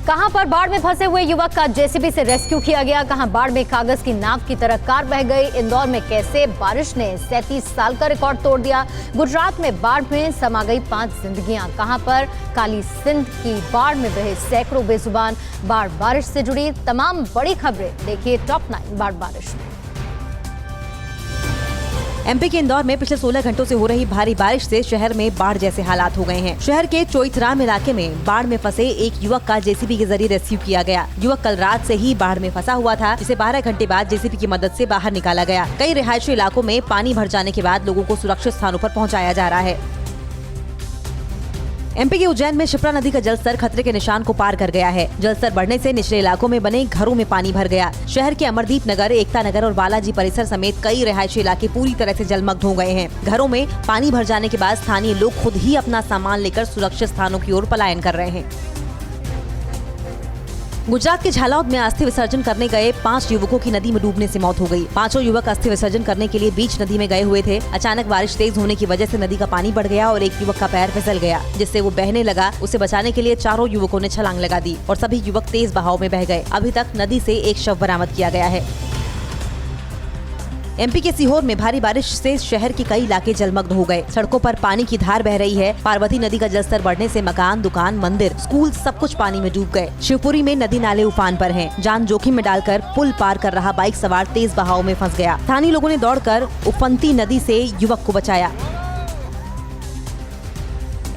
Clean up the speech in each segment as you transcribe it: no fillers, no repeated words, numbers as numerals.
कहां पर बाढ़ में फंसे हुए युवक का जेसीबी से रेस्क्यू किया गया, कहां बाढ़ में कागज की नाव की तरह कार बह गई। इंदौर में कैसे बारिश ने 37 साल का रिकॉर्ड तोड़ दिया। गुजरात में बाढ़ में समा गई 5 जिंदगियां। कहां पर काली सिंध की बाढ़ में बहे सैकड़ों बेजुबान। बाढ़ बारिश से जुड़ी तमाम बड़ी खबरें देखिए टॉप 9 बाढ़ बारिश में। एमपी के इंदौर में पिछले 16 घंटों से हो रही भारी बारिश से शहर में बाढ़ जैसे हालात हो गए हैं। शहर के चोइथराम इलाके में बाढ़ में फंसे एक युवक का जेसीबी के जरिए रेस्क्यू किया गया। युवक कल रात से ही बाढ़ में फंसा हुआ था, जिसे 12 घंटे बाद जेसीबी की मदद से बाहर निकाला गया। कई रिहायशी इलाकों में पानी भर जाने के बाद लोगों को सुरक्षित स्थानों पर पहुँचाया जा रहा है। एमपी के उज्जैन में शिप्रा नदी का जलस्तर खतरे के निशान को पार कर गया है। जलस्तर बढ़ने से निचले इलाकों में बने घरों में पानी भर गया। शहर के अमरदीप नगर, एकता नगर और बालाजी परिसर समेत कई रिहायशी इलाके पूरी तरह से जलमग्न हो गए हैं। घरों में पानी भर जाने के बाद स्थानीय लोग खुद ही अपना सामान लेकर सुरक्षित स्थानों की ओर पलायन कर रहे हैं। गुजरात के झालावाड़ में अस्थि विसर्जन करने गए 5 युवकों की नदी में डूबने से मौत हो गई। 5 युवक अस्थि विसर्जन करने के लिए बीच नदी में गए हुए थे। अचानक बारिश तेज होने की वजह से नदी का पानी बढ़ गया और एक युवक का पैर फिसल गया, जिससे वो बहने लगा। उसे बचाने के लिए 4 युवकों ने छलांग लगा दी और सभी युवक तेज बहाव में बह गए। अभी तक नदी से एक शव बरामद किया गया है। एमपी के सीहोर में भारी बारिश से शहर के कई इलाके जलमग्न हो गए। सड़कों पर पानी की धार बह रही है। पार्वती नदी का जलस्तर बढ़ने से मकान, दुकान, मंदिर, स्कूल सब कुछ पानी में डूब गए। शिवपुरी में नदी नाले उफान पर हैं। जान जोखिम में डालकर पुल पार कर रहा बाइक सवार तेज बहाव में फंस गया। स्थानीय लोगों ने दौड़कर उफनती नदी से युवक को बचाया।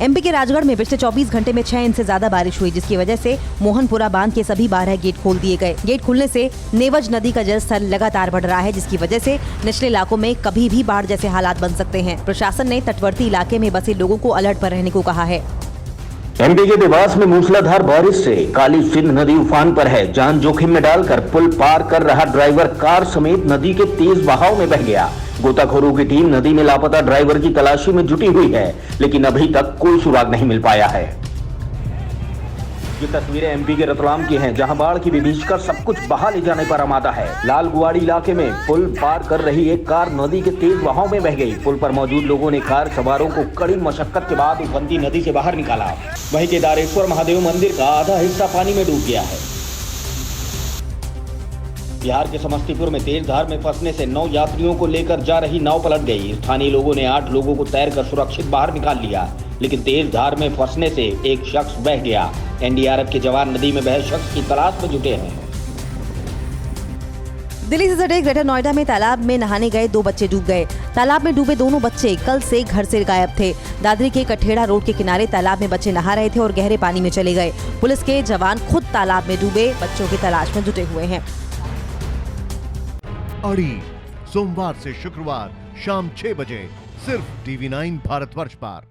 एमपी के राजगढ़ में पिछले 24 घंटे में 6 इंच से ज्यादा बारिश हुई, जिसकी वजह से मोहनपुरा बांध के सभी 12 गेट खोल दिए गए। गेट खुलने से नेवज नदी का जलस्तर लगातार बढ़ रहा है, जिसकी वजह से निचले इलाकों में कभी भी बाढ़ जैसे हालात बन सकते हैं। प्रशासन ने तटवर्ती इलाके में बसे लोगों को अलर्ट पर रहने को कहा है। एमपी के देवास में मूसलाधार बारिश से काली सिंध नदी उफान पर है। जान जोखिम में डालकर पुल पार कर रहा ड्राइवर कार समेत नदी के तेज बहाव में बह गया। गोताखोरों की टीम नदी में लापता ड्राइवर की तलाशी में जुटी हुई है, लेकिन अभी तक कोई सुराग नहीं मिल पाया है। ये तस्वीरें एमपी के रतलाम की हैं, जहां बाढ़ की विभीषिका सब कुछ बहा ले जाने पर आमादा है। लालगुवाड़ी इलाके में पुल पार कर रही एक कार नदी के तेज बहाव में बह गई। पुल पर मौजूद लोगों ने कार सवारों को कड़ी मशक्कत के बाद उफनती नदी से बाहर निकाला। वहीं केदारेश्वर महादेव मंदिर का आधा हिस्सा पानी में डूब गया है। बिहार के समस्तीपुर में तेज धार में फंसने से 9 यात्रियों को लेकर जा रही नाव पलट गई। स्थानीय लोगों ने 8 लोगों को तैरकर सुरक्षित बाहर निकाल लिया, लेकिन तेज धार में फंसने से एक शख्स बह गया। एनडीआरएफ के जवान नदी में बहे शख्स की तलाश में जुटे हैं। दिल्ली से सटे ग्रेटर नोएडा में तालाब में नहाने गए 2 बच्चे डूब गए। तालाब में डूबे दोनों बच्चे कल से घर से गायब थे। दादरी के कठेड़ा रोड के किनारे तालाब में बच्चे नहा रहे थे और गहरे पानी में चले गए। पुलिस के जवान खुद तालाब में डूबे बच्चों की तलाश में जुटे हुए हैं। अड़ी सोमवार से शुक्रवार शाम 6 बजे सिर्फ TV9 भारतवर्ष पर।